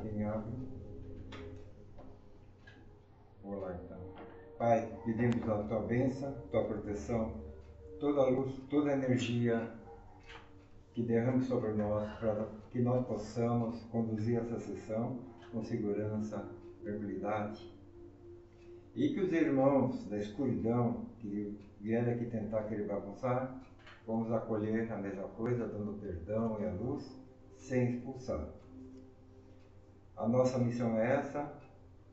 Quem abre? Vou lá então. Pai, pedimos a tua bênção, tua proteção, toda a luz, toda a energia que derrame sobre nós, para que nós possamos conduzir essa sessão com segurança, tranquilidade. E que os irmãos da escuridão que vierem aqui tentar querer bagunçar, vamos acolher a mesma coisa, dando perdão e a luz, sem expulsar. A nossa missão é essa,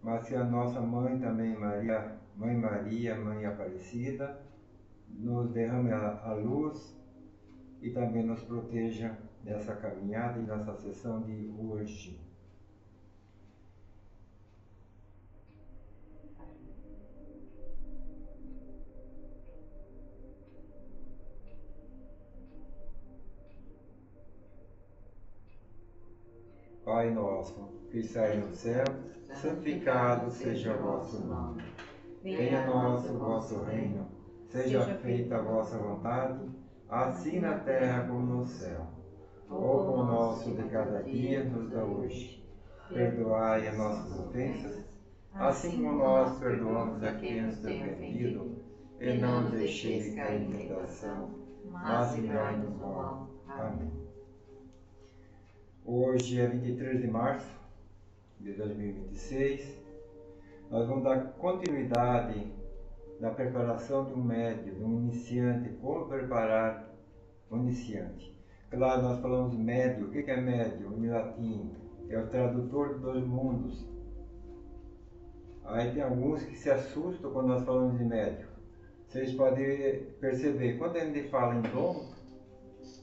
mas que a nossa mãe também, Mãe Maria, Mãe Aparecida, nos derrame a luz e também nos proteja nessa caminhada e nessa sessão de hoje. Pai nosso, que estais no céu, santificado seja o vosso nome. Venha a nós o vosso reino, seja feita a vossa vontade, assim na terra como no céu. O pão nosso de cada dia nos dá hoje. Perdoai as nossas ofensas, assim como nós perdoamos a quem nos tem ofendido, e não nos deixeis cair em tentação, mas livrai-nos do mal. Amém. Hoje é 23 de março de 2026. Nós vamos dar continuidade na preparação de um médium, de um iniciante, como preparar um iniciante. Claro, nós falamos médium. O que é médium? Em latim, é o tradutor dos dois mundos. Aí tem alguns que se assustam quando nós falamos de médium. Vocês podem perceber, quando a gente fala em dom,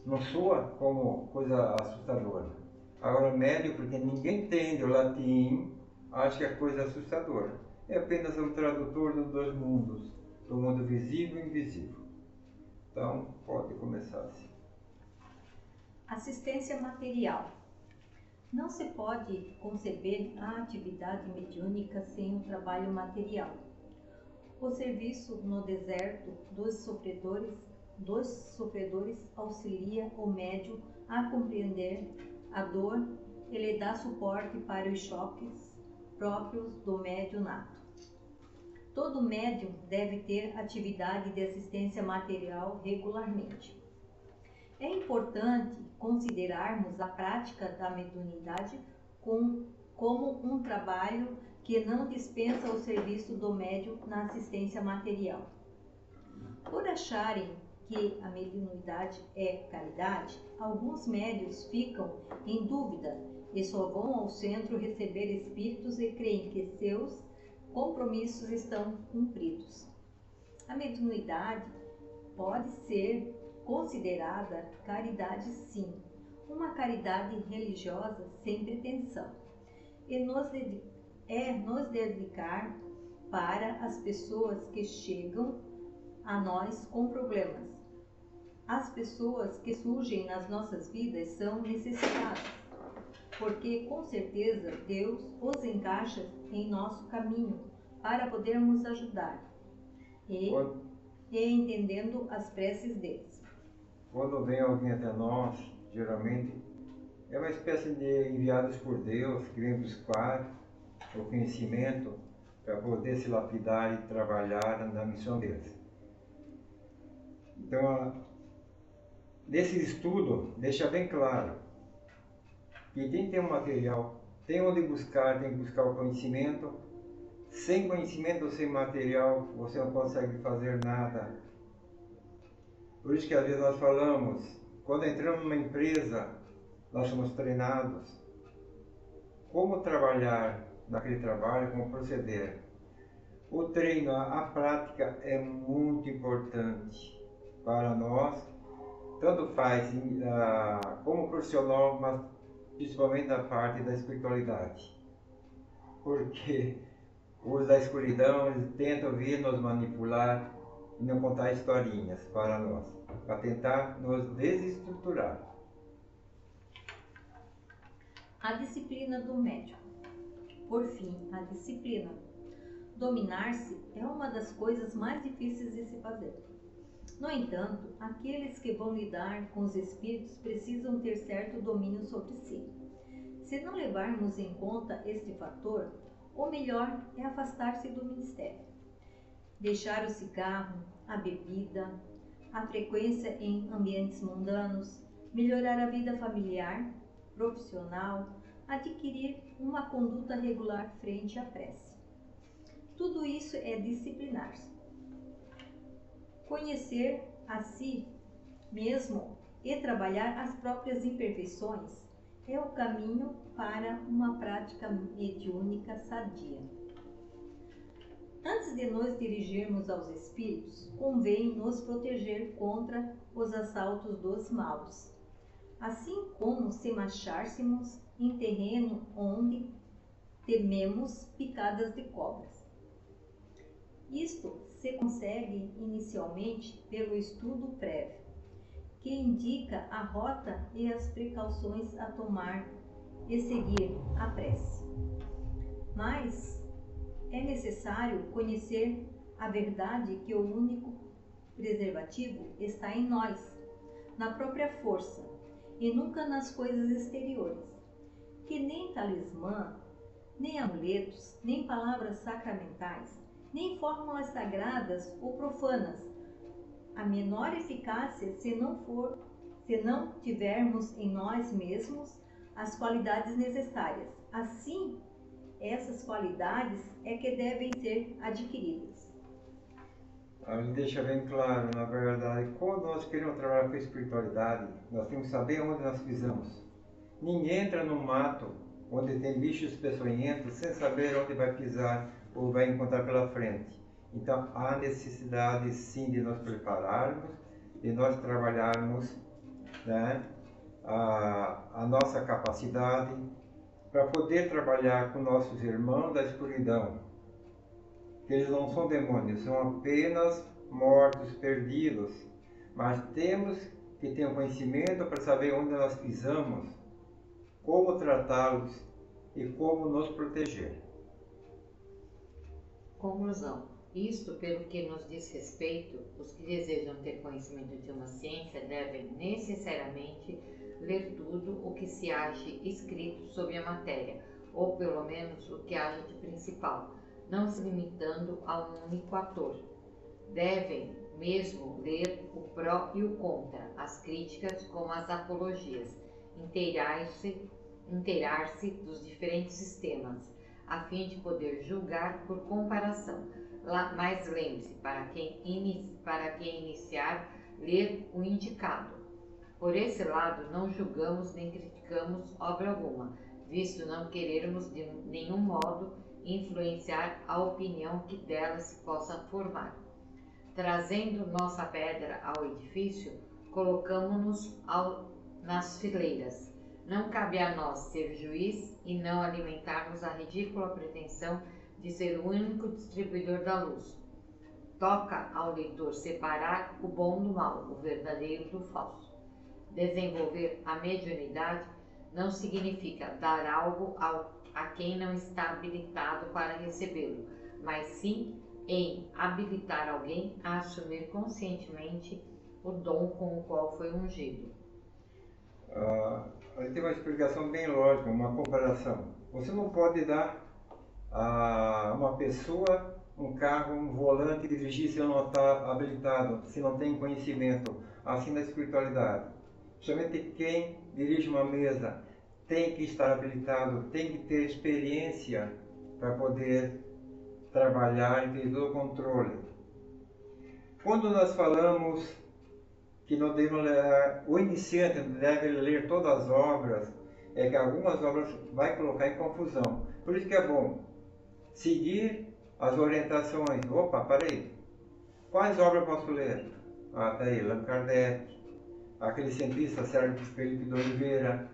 não soa como coisa assustadora. Agora, médium, porque ninguém entende o latim, acha que é coisa assustadora. É apenas um tradutor dos dois mundos, do mundo visível e invisível. Então, pode começar assim. Assistência material. Não se pode conceber a atividade mediúnica sem um trabalho material. O serviço no deserto dos sofredores auxilia o médium a compreender a dor e lhe dá suporte para os choques próprios do médium nato. Todo médium deve ter atividade de assistência material regularmente. É importante considerarmos a prática da mediunidade como um trabalho que não dispensa o serviço do médium na assistência material. Por acharem que a mediunidade é caridade, alguns médiuns ficam em dúvida e só vão ao centro receber espíritos e creem que seus compromissos estão cumpridos. A mediunidade pode ser considerada caridade, sim, uma caridade religiosa sem pretensão, e nos dedicar para as pessoas que chegam a nós com problemas. As pessoas que surgem nas nossas vidas são necessitadas, porque com certeza Deus os encaixa em nosso caminho para podermos ajudar e entendendo as preces deles. Quando vem alguém até nós, geralmente é uma espécie de enviados por Deus que vem buscar o conhecimento para poder se lapidar e trabalhar na missão deles. Então, nesse estudo, deixa bem claro que quem tem um material tem onde buscar, tem que buscar o conhecimento. Sem conhecimento ou sem material, você não consegue fazer nada. Por isso que às vezes nós falamos, quando entramos numa empresa, nós somos treinados como trabalhar naquele trabalho, como proceder. O treino, a prática é muito importante para nós, tanto faz como profissional, mas principalmente na parte da espiritualidade. Porque os da escuridão eles tentam vir nos manipular e não contar historinhas para nós, para tentar nos desestruturar. A disciplina do médium. Por fim, a disciplina. Dominar-se é uma das coisas mais difíceis de se fazer. No entanto, aqueles que vão lidar com os espíritos precisam ter certo domínio sobre si. Se não levarmos em conta este fator, o melhor é afastar-se do ministério. Deixar o cigarro, a bebida, a frequência em ambientes mundanos, melhorar a vida familiar, profissional, adquirir uma conduta regular frente à prece. Tudo isso é disciplinar-se. Conhecer a si mesmo e trabalhar as próprias imperfeições é o caminho para uma prática mediúnica sadia. Antes de nos dirigirmos aos espíritos, convém nos proteger contra os assaltos dos maus, assim como se marchássemos em terreno onde tememos picadas de cobras. Isto se consegue inicialmente pelo estudo prévio, que indica a rota e as precauções a tomar e seguir a prece. Mas é necessário conhecer a verdade que o único preservativo está em nós, na própria força, e nunca nas coisas exteriores, que nem talismã, nem amuletos, nem palavras sacramentais, nem fórmulas sagradas ou profanas, a menor eficácia se não tivermos em nós mesmos as qualidades necessárias. Assim, essas qualidades é que devem ser adquiridas. Ele deixa bem claro, na verdade, quando nós queremos trabalhar com a espiritualidade, nós temos que saber onde nós pisamos. Ninguém entra no mato onde tem bichos peçonhentos sem saber onde vai pisar ou vai encontrar pela frente. Então, há necessidade sim de nos prepararmos, de nós trabalharmos, né, a nossa capacidade para poder trabalhar com nossos irmãos da escuridão. Eles não são demônios, são apenas mortos, perdidos, mas temos que ter um conhecimento para saber onde nós pisamos, como tratá-los e como nos proteger. Conclusão. Isto, pelo que nos diz respeito, os que desejam ter conhecimento de uma ciência devem necessariamente ler tudo o que se ache escrito sobre a matéria, ou pelo menos o que haja de principal, não se limitando a um único ator. Devem mesmo ler o pró e o contra, as críticas como as apologias, inteirar-se dos diferentes sistemas, a fim de poder julgar por comparação. Mas lembre-se, para quem iniciar, ler o indicado. Por esse lado, não julgamos nem criticamos obra alguma, visto não querermos de nenhum modo influenciar a opinião que dela se possa formar. Trazendo nossa pedra ao edifício, colocamo-nos nas fileiras. Não cabe a nós ser juiz e não alimentarmos a ridícula pretensão de ser o único distribuidor da luz. Toca ao leitor separar o bom do mal, o verdadeiro do falso. Desenvolver a mediunidade não significa dar algo a quem não está habilitado para recebê-lo, mas sim em habilitar alguém a assumir conscientemente o dom com o qual foi ungido. Aí tem uma explicação bem lógica, uma comparação. Você não pode dar a uma pessoa um carro, um volante e dirigir se não está habilitado, se não tem conhecimento, assim na espiritualidade. Somente quem dirige uma mesa tem que estar habilitado, tem que ter experiência para poder trabalhar e ter todo o controle. Quando nós falamos que não devemos ler, o iniciante deve ler todas as obras, é que algumas obras vai colocar em confusão. Por isso que é bom seguir as orientações. Opa, peraí, quais obras posso ler? Tá aí, Allan Kardec, aquele cientista Sérgio Felipe de Oliveira,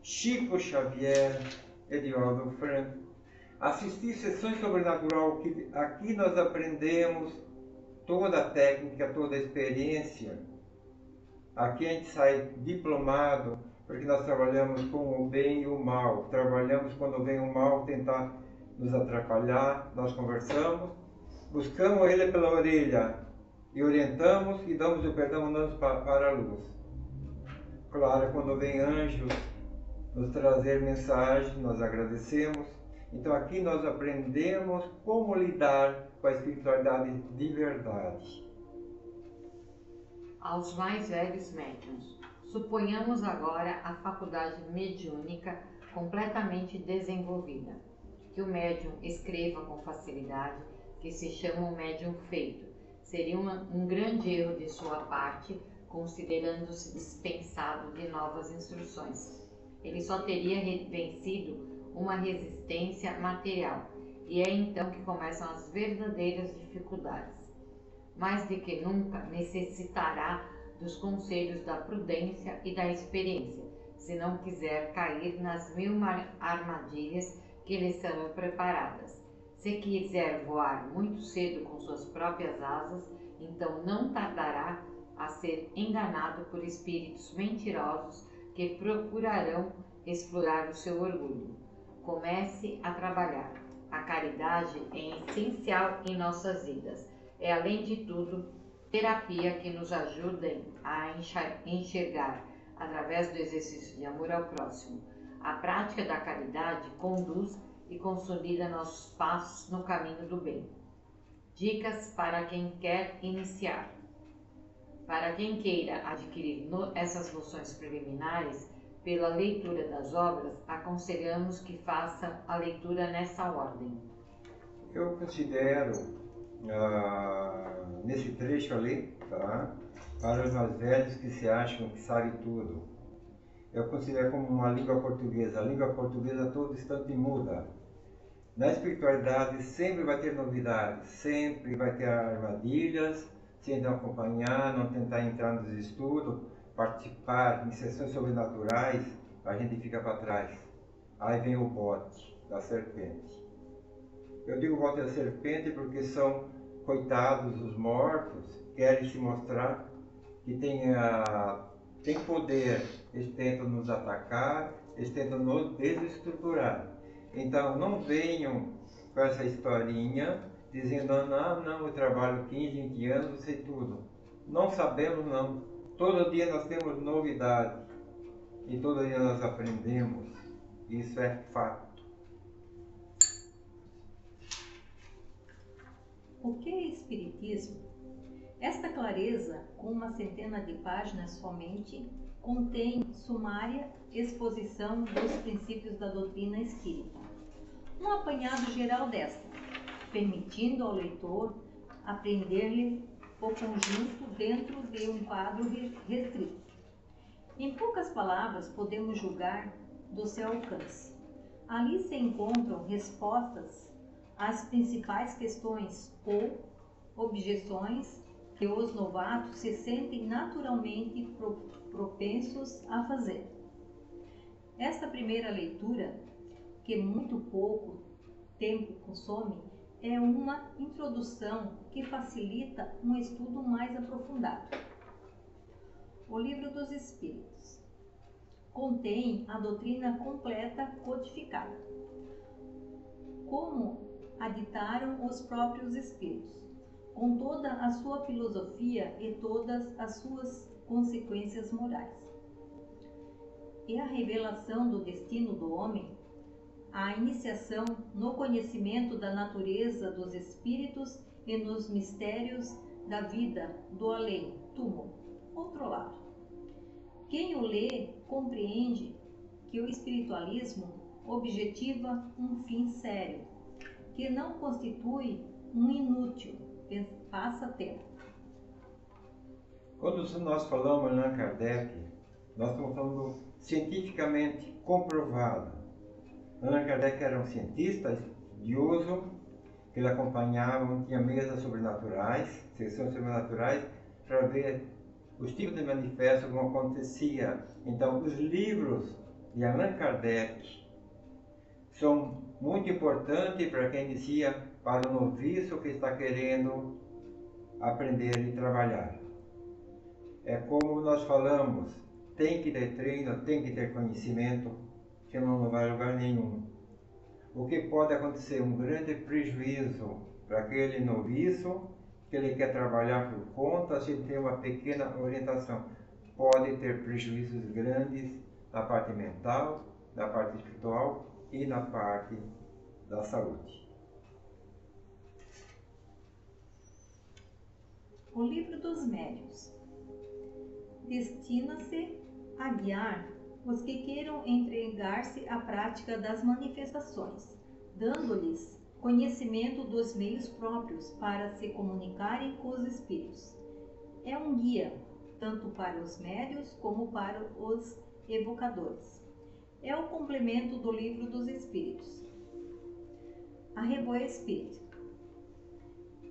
Chico Xavier, Edivaldo Franco. Assistir sessões sobrenatural, que aqui nós aprendemos toda a técnica, toda a experiência. Aqui a gente sai diplomado, porque nós trabalhamos com o bem e o mal. Trabalhamos quando vem o mal tentar nos atrapalhar, nós conversamos, buscamos ele pela orelha e orientamos e damos o perdão, mandamos para a luz. Claro, quando vem anjos nos trazer mensagens, nós agradecemos. Então aqui nós aprendemos como lidar com a espiritualidade de verdade. Aos mais velhos médiuns, suponhamos agora a faculdade mediúnica completamente desenvolvida, que o médium escreva com facilidade, que se chama um médium feito. Seria um grande erro de sua parte, considerando-se dispensado de novas instruções. Ele só teria vencido uma resistência material, e é então que começam as verdadeiras dificuldades. Mais do que nunca necessitará dos conselhos da prudência e da experiência, se não quiser cair nas 1000 armadilhas que lhe serão preparadas. Se quiser voar muito cedo com suas próprias asas, então não tardará a ser enganado por espíritos mentirosos que procurarão explorar o seu orgulho. Comece a trabalhar. A caridade é essencial em nossas vidas. É, além de tudo, terapia que nos ajuda a enxergar, através do exercício de amor ao próximo. A prática da caridade conduz e consolida nossos passos no caminho do bem. Dicas para quem quer iniciar. Para quem queira adquirir essas noções preliminares, pela leitura das obras, aconselhamos que façam a leitura nessa ordem. Eu considero, nesse trecho ali, tá? Para os mais velhos que se acham que sabem tudo, eu considero como uma língua portuguesa. A língua portuguesa a todo instante muda. Na espiritualidade sempre vai ter novidades, sempre vai ter armadilhas, se não acompanhar, não tentar entrar nos estudos, participar em sessões sobrenaturais, a gente fica para trás. Aí vem o bote da serpente. Eu digo bote da serpente porque são coitados os mortos, querem se mostrar que tem poder, eles tentam nos atacar, eles tentam nos desestruturar. Então não venham com essa historinha dizendo, não, eu trabalho 15, 20 anos, sei tudo. Não sabemos não. Todo dia nós temos novidade e todo dia nós aprendemos. Isso é fato. O que é Espiritismo? Esta clareza, com uma centena de páginas somente, contém sumária exposição dos princípios da doutrina espírita. Um apanhado geral desta, permitindo ao leitor aprender-lhe o conjunto dentro de um quadro restrito. Em poucas palavras, podemos julgar do seu alcance. Ali se encontram respostas às principais questões ou objeções que os novatos se sentem naturalmente propensos a fazer. Esta primeira leitura, que muito pouco tempo consome, é uma introdução que facilita um estudo mais aprofundado. O Livro dos Espíritos contém a doutrina completa codificada, como a ditaram os próprios Espíritos, com toda a sua filosofia e todas as suas consequências morais. E a revelação do destino do homem, a iniciação no conhecimento da natureza dos espíritos e nos mistérios da vida do além, túmulo, outro lado. Quem o lê compreende que o espiritualismo objetiva um fim sério, que não constitui um inútil passatempo. Quando nós falamos em Allan Kardec, nós estamos falando cientificamente comprovado. Allan Kardec era um cientista estudioso, que ele acompanhava, tinha mesas sobrenaturais, sessões sobrenaturais, para ver os tipos de manifestos como acontecia. Então, os livros de Allan Kardec são muito importantes para quem inicia, para o noviço que está querendo aprender e trabalhar. É como nós falamos, tem que ter treino, tem que ter conhecimento, senão não vai a lugar nenhum. O que pode acontecer? Um grande prejuízo para aquele noviço, que ele quer trabalhar por conta, se ele tem uma pequena orientação. Pode ter prejuízos grandes na parte mental, na parte espiritual e na parte da saúde. O Livro dos Médiuns destina-se a guiar os que queiram entregar-se à prática das manifestações, dando-lhes conhecimento dos meios próprios para se comunicarem com os espíritos. É um guia, tanto para os médiuns como para os evocadores. É o complemento do Livro dos Espíritos. A Reboé Espírita,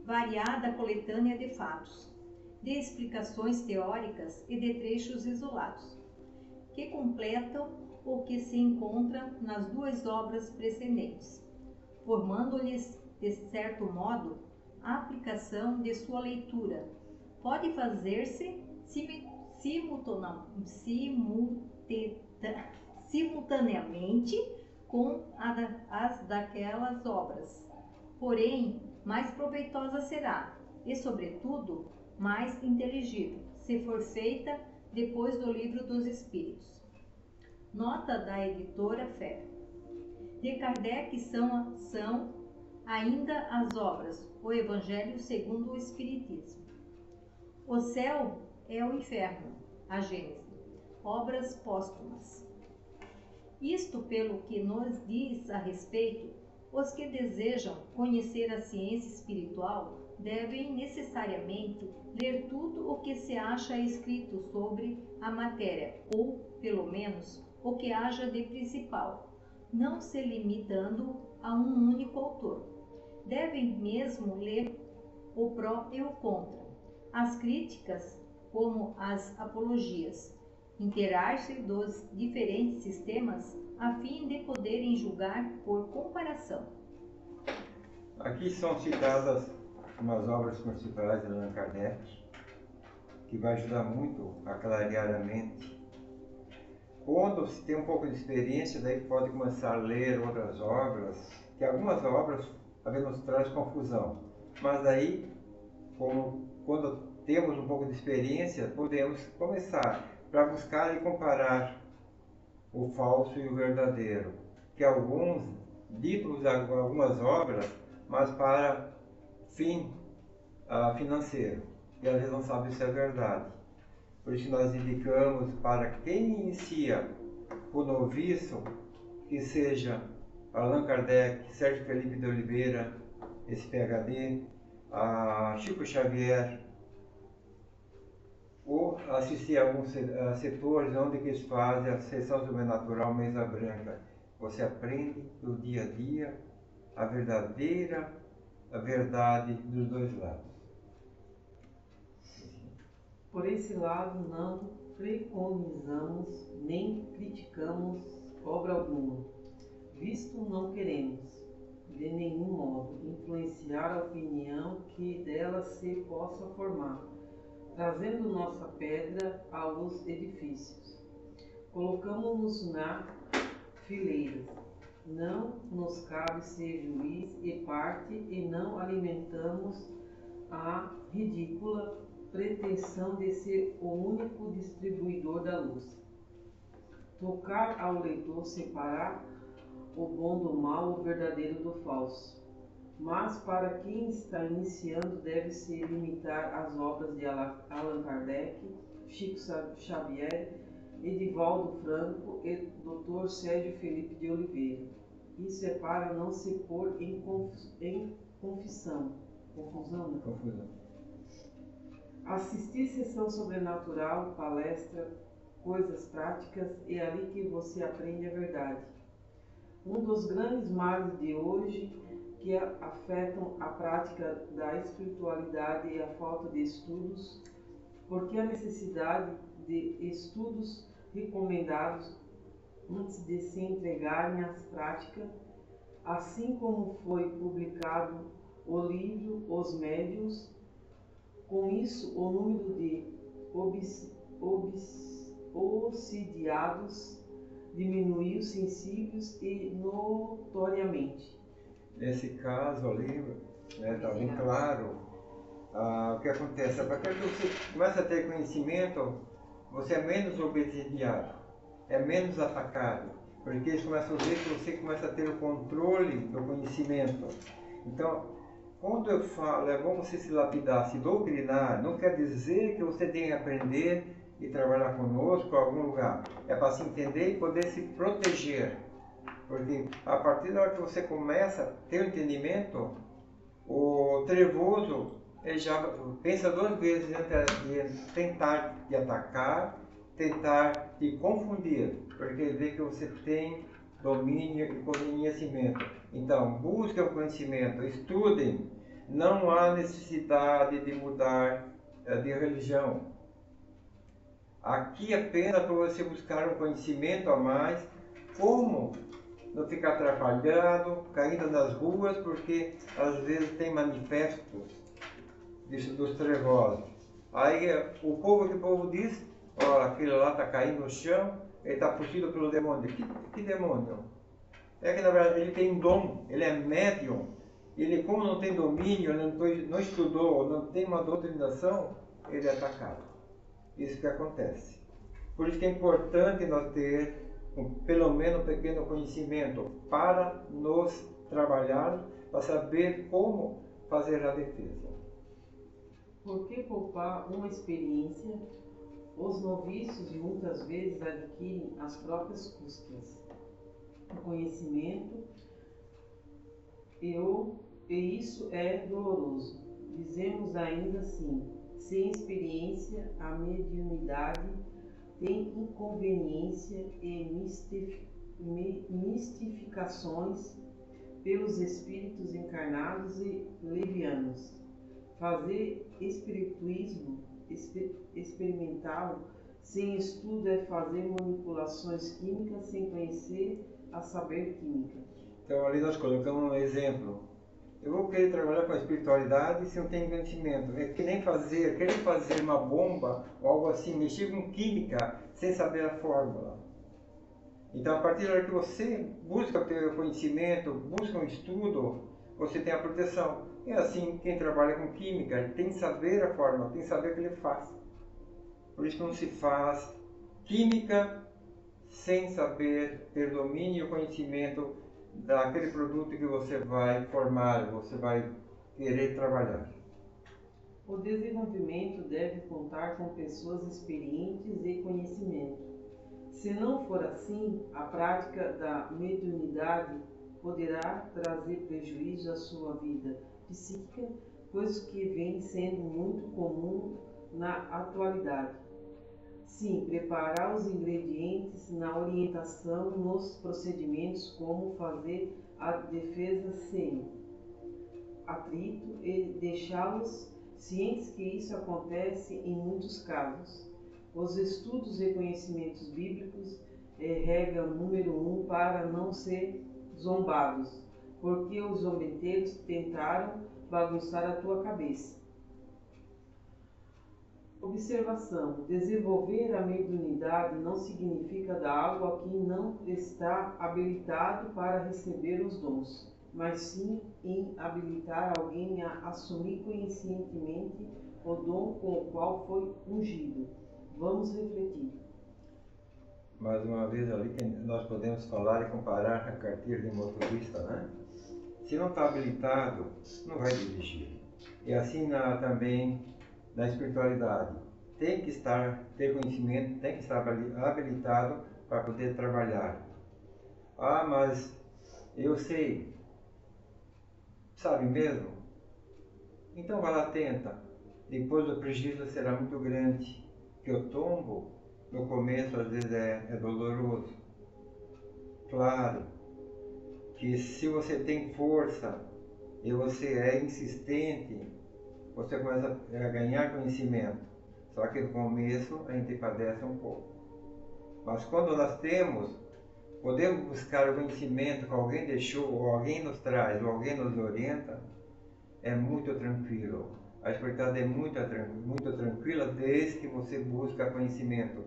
variada coletânea de fatos, de explicações teóricas e de trechos isolados, que completam o que se encontra nas duas obras precedentes, formando-lhes, de certo modo, a aplicação de sua leitura. Pode fazer-se simultaneamente com as daquelas obras, porém, mais proveitosa será, e, sobretudo, mais inteligível, se for feita depois do Livro dos Espíritos. Nota da editora Fé. De Kardec são ainda as obras O Evangelho segundo o Espiritismo, O Céu é o Inferno, a Gênese, obras póstumas. Isto pelo que nos diz a respeito, os que desejam conhecer a ciência espiritual devem necessariamente ler tudo o que se acha escrito sobre a matéria, ou, pelo menos, o que haja de principal, não se limitando a um único autor. Devem mesmo ler o pró e o contra, as críticas como as apologias, inteirar-se dos diferentes sistemas a fim de poderem julgar por comparação. Aqui são citadas umas obras principais de Allan Kardec, que vai ajudar muito a clarear a mente. Quando se tem um pouco de experiência, daí pode começar a ler outras obras, que algumas obras talvez nos traz confusão, mas daí, quando temos um pouco de experiência, podemos começar para buscar e comparar o falso e o verdadeiro, que alguns ditam algumas obras, mas para fim financeiro, e às vezes não sabe se é verdade. Por isso nós indicamos para quem inicia o noviço, que seja Allan Kardec, Sérgio Felipe de Oliveira, esse PhD, Chico Xavier, ou assistir a alguns setores onde que eles fazem a sessão sobrenatural Mesa Branca. Você aprende do dia a dia a verdade dos dois lados. Por esse lado, não preconizamos nem criticamos obra alguma, visto não queremos, de nenhum modo, influenciar a opinião que dela se possa formar, trazendo nossa pedra aos edifícios. Colocamos-nos na fileira. Não nos cabe ser juiz e parte e não alimentamos a ridícula pretensão de ser o único distribuidor da luz. Tocar ao leitor separar o bom do mal, o verdadeiro do falso. Mas para quem está iniciando deve-se limitar às obras de Allan Kardec, Chico Xavier, Edivaldo Franco e Dr. Sérgio Felipe de Oliveira. Isso é para não se pôr em confusão. Assistir sessão sobrenatural, palestra, coisas práticas, é ali que você aprende a verdade. Um dos grandes males de hoje que afetam a prática da espiritualidade é a falta de estudos, porque a necessidade de estudos recomendados antes de se entregarem às práticas, assim como foi publicado o livro Os Médiuns. Com isso, o número de obsidiados diminuiu sensíveis e notoriamente. Nesse caso ali, está bem claro o que acontece. A partir que você começa a ter conhecimento, você é menos obsidiado, é menos atacado. porque eles começam a ver que você começa a ter o controle do conhecimento. Então, quando eu falo, é bom você se lapidar, se doutrinar, não quer dizer que você tenha que aprender e trabalhar conosco em algum lugar. É para se entender e poder se proteger. Porque a partir da hora que você começa a ter o entendimento, o trevoso ele já pensa duas vezes antes de tentar te atacar, tentar te confundir, porque ele vê que você tem domínio e conhecimento. Então, busquem o conhecimento, estudem. Não há necessidade de mudar de religião. Aqui apenas para você buscar um conhecimento a mais, como não ficar atrapalhado, caindo nas ruas, porque às vezes tem manifestos dos trevosos. Aí o povo diz, olha, aquele lá está caindo no chão, ele está possuído pelo demônio. Que demônio? É que na verdade ele tem um dom, ele é médium, ele como não tem domínio, não estudou, não tem uma doutrinação, ele é atacado. Isso que acontece. Por isso que é importante nós ter pelo menos um pequeno conhecimento para nos trabalhar, para saber como fazer a defesa. Por que poupar uma experiência? Os noviços muitas vezes adquirem as próprias custas. O conhecimento e isso é doloroso. Dizemos ainda assim, sem experiência, a mediunidade tem inconveniência e mistificações pelos espíritos encarnados e levianos. Fazer espiritismo experimental sem estudo é fazer manipulações químicas sem conhecer a saber química. Então ali nós colocamos um exemplo. Eu vou querer trabalhar com a espiritualidade se não tenho conhecimento. É que nem querer fazer uma bomba ou algo assim, mexer com química sem saber a fórmula. Então a partir da hora que você busca ter conhecimento, busca um estudo, você tem a proteção. É assim, quem trabalha com química, ele tem que saber a fórmula, tem que saber o que ele faz. Por isso que não se faz química sem saber ter domínio e conhecimento daquele produto que você vai formar, você vai querer trabalhar. O desenvolvimento deve contar com pessoas experientes e conhecimento. Se não for assim, a prática da mediunidade poderá trazer prejuízo à sua vida psíquica, coisa que vem sendo muito comum na atualidade. Sim, preparar os ingredientes na orientação nos procedimentos, como fazer a defesa sem atrito e deixá-los cientes que isso acontece em muitos casos. Os estudos e conhecimentos bíblicos é regra número 1 para não ser zombados, porque os zombeteiros tentaram bagunçar a tua cabeça. Observação: desenvolver a mediunidade não significa dar algo a quem não está habilitado para receber os dons, mas sim em habilitar alguém a assumir conscientemente o dom com o qual foi ungido. Vamos refletir. Mais uma vez ali que nós podemos falar e comparar a carteira de motorista, né? Se não está habilitado, não vai dirigir. E assim também na espiritualidade. Tem que ter conhecimento, tem que estar habilitado para poder trabalhar. Ah, mas eu sei. Sabe mesmo? Então vai lá, tenta. Depois o prejuízo será muito grande. Que o tombo, no começo, às vezes é doloroso. Claro que se você tem força e você é insistente, você começa a ganhar conhecimento. Só que no começo a gente padece um pouco. Mas quando nós podemos buscar o conhecimento que alguém deixou, ou alguém nos traz, ou alguém nos orienta, é muito tranquilo. A espiritualidade é muito tranquila desde que você busca conhecimento.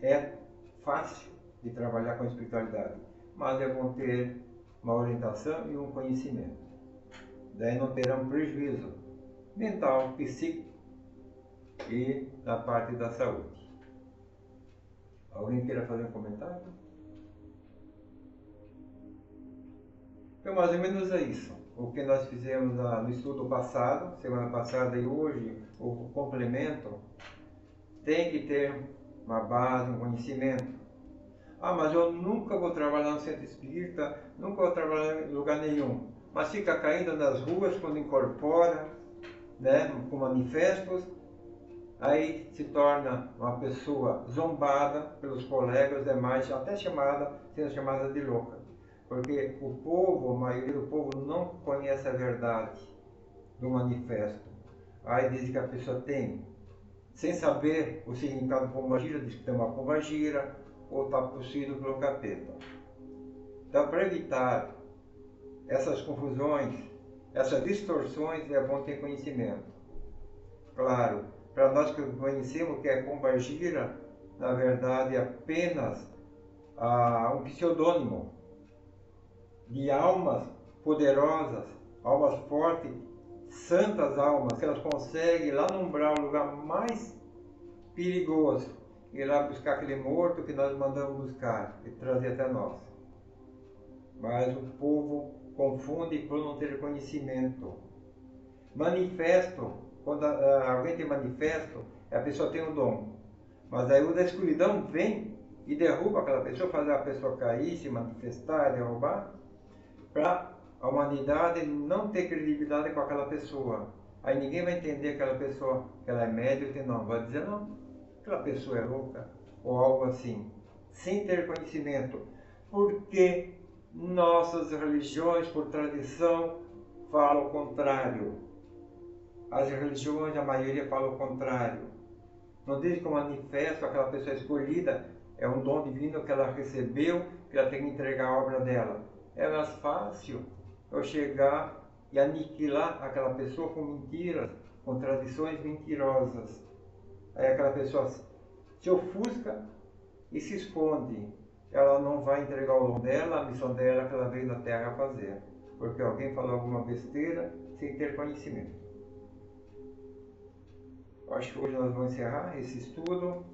É fácil de trabalhar com a espiritualidade, mas é bom ter uma orientação e um conhecimento. Daí não terá um prejuízo mental, psíquico e na parte da saúde. Alguém queira fazer um comentário? Então, mais ou menos é isso. O que nós fizemos no estudo passado, semana passada e hoje, o complemento, tem que ter uma base, um conhecimento. Ah, mas eu nunca vou trabalhar no centro espírita, nunca vou trabalhar em lugar nenhum. Mas fica caindo nas ruas quando incorpora, né, com manifestos, aí se torna uma pessoa zombada pelos colegas demais, até sendo chamada de louca. Porque o povo, a maioria do povo, não conhece a verdade do manifesto. Aí diz que a pessoa tem, sem saber o significado do pombagira, diz que tem uma pombagira, ou está possuído pelo capeta. Então, para evitar essas confusões, essas distorções, é bom ter conhecimento. Claro, para nós que conhecemos que é pombagira, na verdade, é apenas um pseudônimo de almas poderosas, almas fortes, santas almas, que elas conseguem ir lá no umbral, o lugar mais perigoso, ir lá buscar aquele morto que nós mandamos buscar e trazer até nós. Mas o povo confunde por não ter conhecimento. Manifesto, quando alguém tem manifesto, a pessoa tem um dom. Mas aí o da escuridão vem e derruba aquela pessoa, faz a pessoa cair, se manifestar, derrubar, para a humanidade não ter credibilidade com aquela pessoa. Aí ninguém vai entender aquela pessoa, que ela é médium, não, vai dizer não, aquela pessoa é louca, ou algo assim, sem ter conhecimento. Porque nossas religiões, por tradição, falam o contrário. As religiões, a maioria, falam o contrário. Não diz que o manifesto, aquela pessoa escolhida, é um dom divino que ela recebeu, que ela tem que entregar a obra dela. É mais fácil eu chegar e aniquilar aquela pessoa com mentiras, com tradições mentirosas. Aí aquela pessoa se ofusca e se esconde. Ela não vai entregar o dom dela, a missão dela que ela veio na Terra fazer. Porque alguém falou alguma besteira sem ter conhecimento. Acho que hoje nós vamos encerrar esse estudo.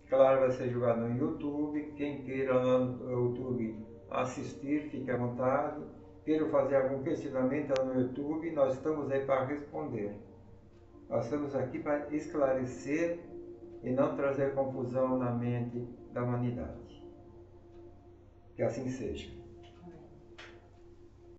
Claro, vai ser jogado no YouTube. Quem queira lá no YouTube assistir, fique à vontade. Queira fazer algum questionamento lá no YouTube, nós estamos aí para responder. Nós estamos aqui para esclarecer e não trazer confusão na mente da humanidade. Que assim seja.